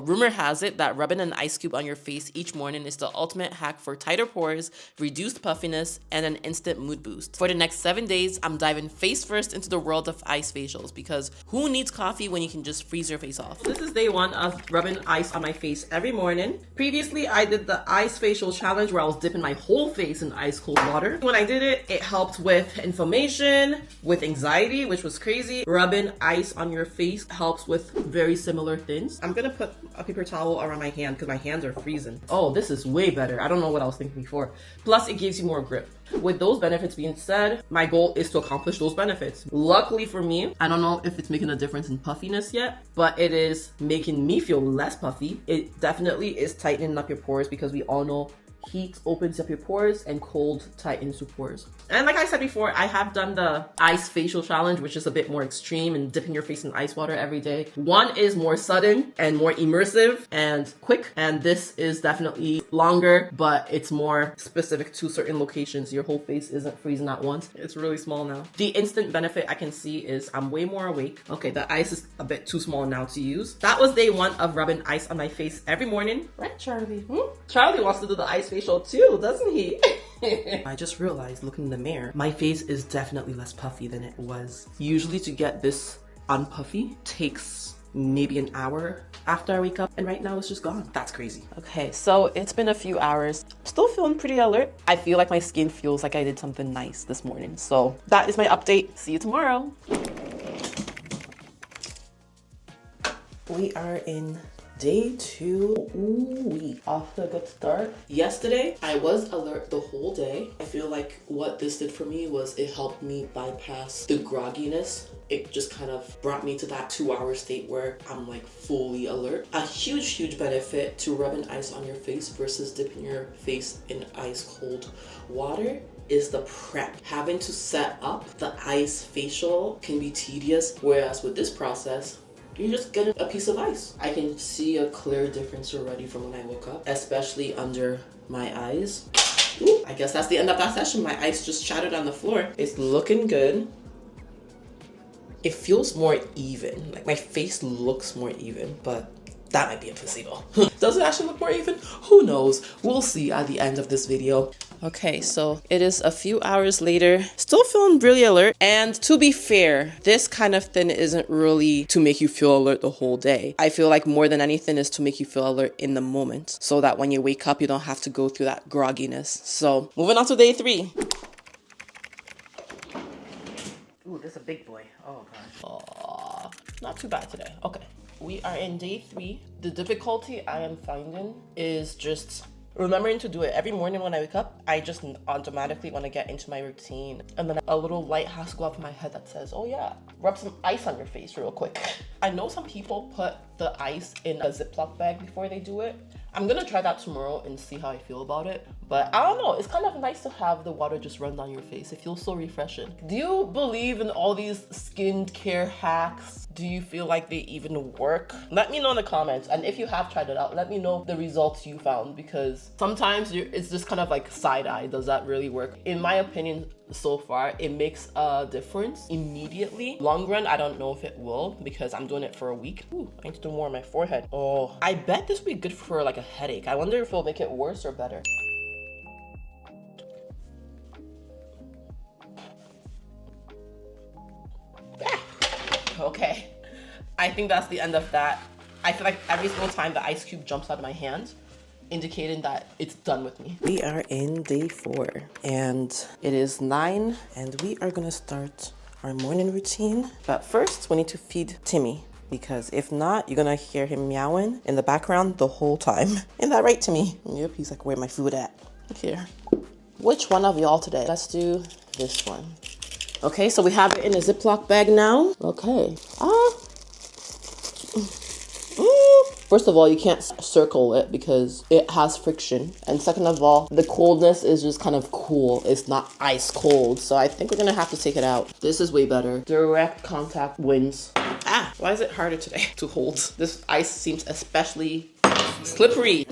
Rumor has it that rubbing an ice cube on your face each morning is the ultimate hack for tighter pores, reduced puffiness, and an instant mood boost. For the next 7 days, I'm diving face first into the world of ice facials because who needs coffee when you can just freeze your face off? This is day 1 of rubbing ice on my face every morning. Previously, I did the ice facial challenge where I was dipping my whole face in ice cold water. When I did it, it helped with inflammation, with anxiety, which was crazy. Rubbing ice on your face helps with very similar things. I'm gonna put a paper towel around my hand because my hands are freezing. Oh, this is way better. I don't know what I was thinking before. Plus, it gives you more grip. With those benefits being said, my goal is to accomplish those benefits. Luckily for me, I don't know if it's making a difference in puffiness yet, but it is making me feel less puffy. It definitely is tightening up your pores because we all know heat opens up your pores and cold tightens your pores. And like I said before, I have done the ice facial challenge, which is a bit more extreme and dipping your face in ice water every day. One is more sudden and more immersive and quick, and this is definitely longer, but it's more specific to certain locations. Your whole face isn't freezing at once. It's really small now. The instant benefit I can see is I'm way more awake. Okay, the ice is a bit too small now to use. That was day 1 of rubbing ice on my face every morning. Right, Charlie? Charlie wants to do the ice facial too, doesn't he? I just realized looking in the mirror, my face is definitely less puffy than it was. Usually to get this unpuffy takes maybe an hour after I wake up, and right now it's just gone. That's crazy. Okay, so it's been a few hours. Still feeling pretty alert. I feel like my skin feels like I did something nice this morning. So that is my update. See you tomorrow. We are in day 2. Ooh, we off to a good start. Yesterday, I was alert the whole day. I feel like what this did for me was it helped me bypass the grogginess. It just kind of brought me to that 2-hour state where I'm like fully alert. A huge benefit to rubbing ice on your face versus dipping your face in ice cold water is the prep. Having to set up the ice facial can be tedious, whereas with this process, you just get a piece of ice. I can see a clear difference already from when I woke up, especially under my eyes. Ooh, I guess that's the end of that session. My ice just shattered on the floor. It's looking good. It feels more even. Like my face looks more even, but that might be a placebo. Does it actually look more even? Who knows? We'll see at the end of this video. Okay, so it is a few hours later. Still feeling really alert. And to be fair, this kind of thing isn't really to make you feel alert the whole day. I feel like more than anything is to make you feel alert in the moment so that when you wake up, you don't have to go through that grogginess. So moving on to day 3. Ooh, this is a big boy. Oh gosh. Aw, not too bad today. Okay. We are in day 3. The difficulty I am finding is just remembering to do it every morning when I wake up. I just automatically want to get into my routine. And then a little light has to go up in my head that says, oh yeah, rub some ice on your face real quick. I know some people put the ice in a Ziploc bag before they do it. I'm gonna try that tomorrow and see how I feel about it. But I don't know, it's kind of nice to have the water just run down your face. It feels so refreshing. Do you believe in all these skincare hacks? Do you feel like they even work? Let me know in the comments. And if you have tried it out, let me know the results you found, because sometimes it's just kind of like side eye. Does that really work? In my opinion, so far, it makes a difference immediately. Long run, I don't know if it will because I'm doing it for a week. Ooh, I need to do more on my forehead. Oh, I bet this would be good for like a headache. I wonder if it'll make it worse or better. Okay, I think that's the end of that. I feel like every single time the ice cube jumps out of my hand, indicating that it's done with me. We are in day 4 and it is 9 and we are gonna start our morning routine. But first we need to feed Timmy, because if not, you're gonna hear him meowing in the background the whole time. Isn't that right, Timmy? Yep, he's like, where my food at? Here. Which one of y'all today? Let's do this one. Okay, so we have it in a Ziploc bag now. Okay. First of all, you can't circle it because it has friction. And second of all, the coldness is just kind of cool. It's not ice cold. So I think we're gonna have to take it out. This is way better. Direct contact wins. Ah, why is it harder today to hold? This ice seems especially slippery.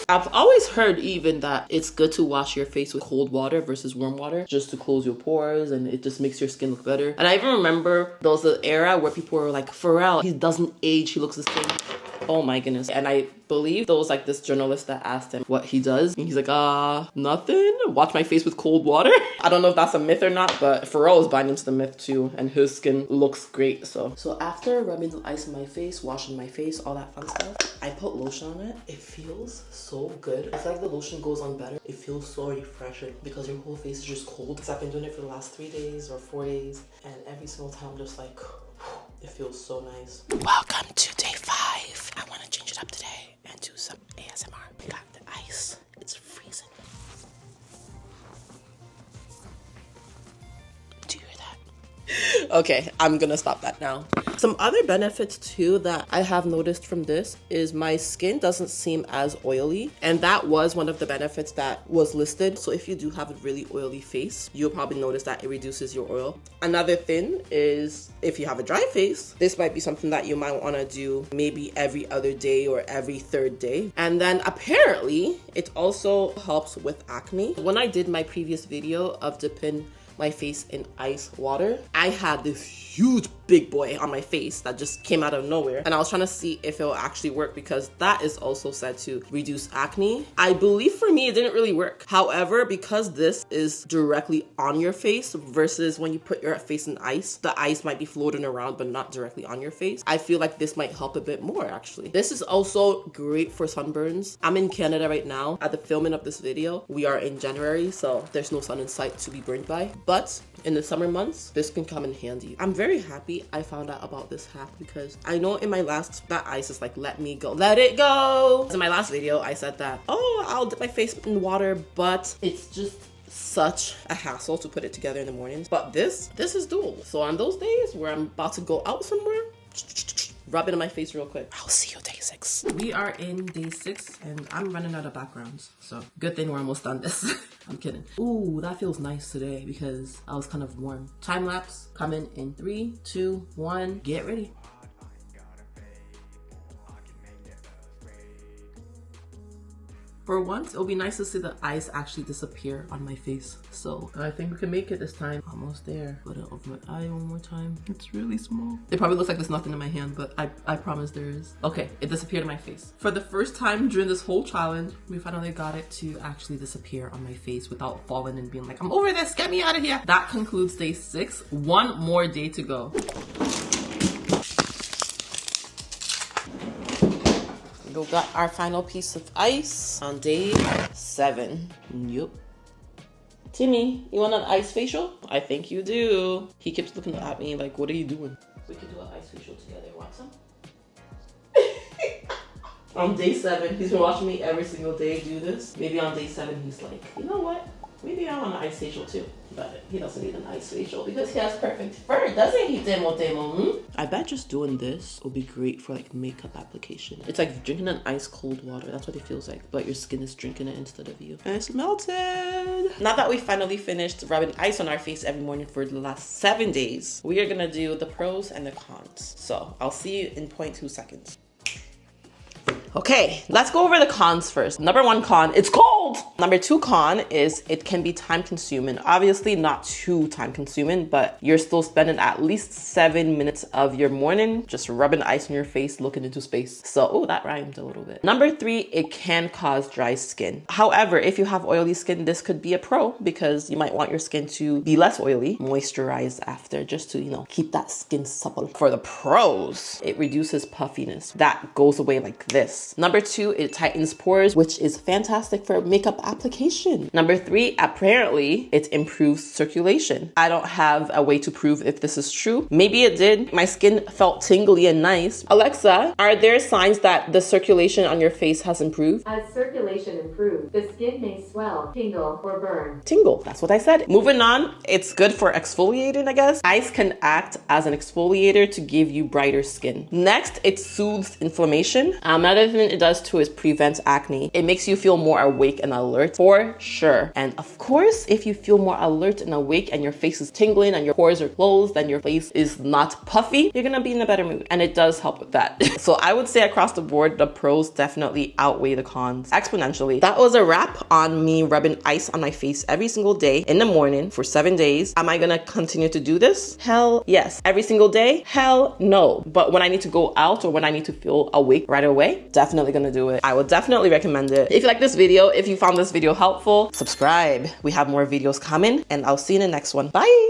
I've always heard even that it's good to wash your face with cold water versus warm water just to close your pores, and it just makes your skin look better. And I even remember there was an era where people were like, Pharrell, he doesn't age, he looks the same. Oh my goodness. And I believe there was like this journalist that asked him what he does. And he's like, nothing. Wash my face with cold water. I don't know if that's a myth or not, but Pharrell is buying into the myth too. And his skin looks great. So after rubbing the ice on my face, washing my face, all that fun stuff, I put lotion on it. It feels so good. I feel like the lotion goes on better. It feels so refreshing because your whole face is just cold. Because I've been doing it for the last 3 days or 4 days. And every single time I'm just like, it feels so nice. Welcome to day 5. I want to change it up today and do some ASMR. We got the ice. It's freezing. Do you hear that? Okay, I'm gonna stop that now. Some other benefits too that I have noticed from this is my skin doesn't seem as oily, and that was one of the benefits that was listed. So if you do have a really oily face, you'll probably notice that it reduces your oil. Another thing is if you have a dry face, this might be something that you might want to do maybe every other day or every 3rd day. And then apparently it also helps with acne. When I did my previous video of dipping my face in ice water, I had this huge big boy on my face that just came out of nowhere, and I was trying to see if it will actually work because that is also said to reduce acne. I believe for me it didn't really work. However, because this is directly on your face versus when you put your face in ice, the ice might be floating around but not directly on your face. I feel like this might help a bit more actually. This is also great for sunburns. I'm in Canada right now at the filming of this video. We are in January, so there's no sun in sight to be burned by, but in the summer months this can come in handy. I'm very happy I found out about this hack because I know in my last, that ice is like, let me go, let it go. In my last video I said that, oh, I'll dip my face in water, but it's just such a hassle to put it together in the mornings. But this is doable. So on those days where I'm about to go out somewhere, rub it in my face real quick. I'll see you day 6. We are in day 6 and I'm running out of backgrounds. So good thing we're almost done this. I'm kidding. Ooh, that feels nice today because I was kind of warm. Time lapse coming in 3, 2, 1. Get ready. For once, it'll be nice to see the ice actually disappear on my face. So I think we can make it this time. Almost there. Put it over my eye one more time. It's really small. It probably looks like there's nothing in my hand, but I promise there is. Okay, it disappeared on my face. For the first time during this whole challenge, we finally got it to actually disappear on my face without falling and being like, I'm over this, get me out of here. That concludes day 6. One more day to go. We got our final piece of ice on day 7. Yup. Timmy, you want an ice facial? I think you do. He keeps looking at me like, what are you doing? We can do an ice facial together. Want some? On day 7, he's been watching me every single day do this. Maybe on day 7, he's like, you know what? Maybe I want an ice facial too. But he doesn't need an ice facial because he has perfect fur, doesn't he, Demo? I bet just doing this will be great for like makeup application. It's like drinking an ice cold water. That's what it feels like. But your skin is drinking it instead of you. And it's melted. Now that we finally finished rubbing ice on our face every morning for the last 7 days, we are gonna do the pros and the cons. So I'll see you in 0.2 seconds. Okay, let's go over the cons first. Number 1 con, it's cold. Number 2 con is it can be time consuming. Obviously not too time consuming, but you're still spending at least 7 minutes of your morning just rubbing ice on your face, looking into space. So, oh, that rhymed a little bit. Number 3, it can cause dry skin. However, if you have oily skin, this could be a pro because you might want your skin to be less oily, moisturize after just to, you know, keep that skin supple. For the pros, it reduces puffiness. That goes away like this. Number 2, it tightens pores, which is fantastic for makeup application. Number 3, apparently it improves circulation. I don't have a way to prove if this is true. Maybe it did. My skin felt tingly and nice. Alexa, are there signs that the circulation on your face has improved? As circulation improves, the skin may swell, tingle, or burn. Tingle, that's what I said. Moving on, it's good for exfoliating, I guess. Ice can act as an exfoliator to give you brighter skin. Next, it soothes inflammation. Another other thing it does too is prevents acne. It makes you feel more awake and alert for sure. And of course, if you feel more alert and awake and your face is tingling and your pores are closed and your face is not puffy, you're gonna be in a better mood. And it does help with that. So I would say across the board, the pros definitely outweigh the cons exponentially. That was a wrap on me rubbing ice on my face every single day in the morning for 7 days. Am I gonna continue to do this? Hell yes. Every single day? Hell no. But when I need to go out or when I need to feel awake right away, definitely gonna do it. I would definitely recommend it. If you like this video, if you found this video helpful, subscribe. We have more videos coming and I'll see you in the next one. Bye.